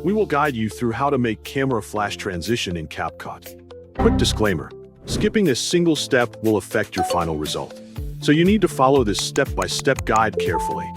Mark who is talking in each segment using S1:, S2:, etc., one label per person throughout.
S1: We will guide you through how to make camera flash transition in CapCut. Quick disclaimer, skipping a single step will affect your final result, so you need to follow this step-by-step guide carefully.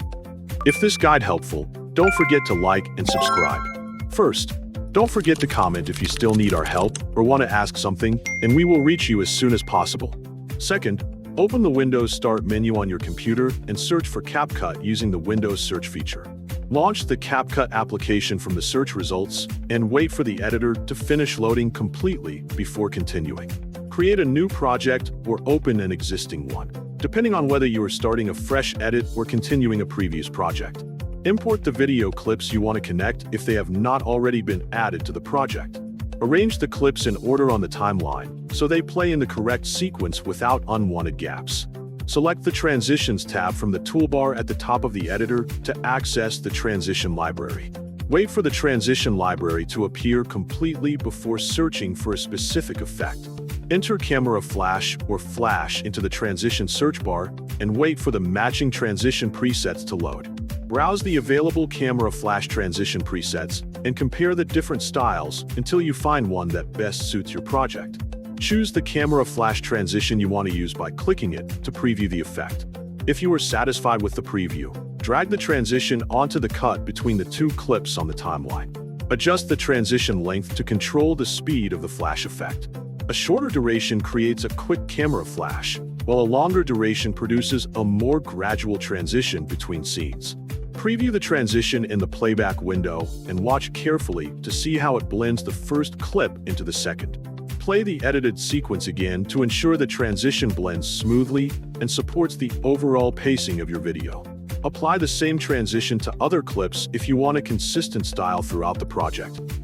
S1: If this guide helpful, don't forget to like and subscribe. First, don't forget to comment if you still need our help or want to ask something, and we will reach you as soon as possible. Second, open the Windows Start menu on your computer and search for CapCut using the Windows search feature. Launch the CapCut application from the search results and wait for the editor to finish loading completely before continuing. Create a new project or open an existing one, depending on whether you are starting a fresh edit or continuing a previous project. Import the video clips you want to connect if they have not already been added to the project. Arrange the clips in order on the timeline so they play in the correct sequence without unwanted gaps. Select the Transitions tab from the toolbar at the top of the editor to access the transition library. Wait for the transition library to appear completely before searching for a specific effect. Enter camera flash or flash into the transition search bar and wait for the matching transition presets to load. Browse the available camera flash transition presets and compare the different styles until you find one that best suits your project. Choose the camera flash transition you want to use by clicking it to preview the effect. If you are satisfied with the preview, drag the transition onto the cut between the two clips on the timeline. Adjust the transition length to control the speed of the flash effect. A shorter duration creates a quick camera flash, while a longer duration produces a more gradual transition between scenes. Preview the transition in the playback window and watch carefully to see how it blends the first clip into the second. Play the edited sequence again to ensure the transition blends smoothly and supports the overall pacing of your video. Apply the same transition to other clips if you want a consistent style throughout the project.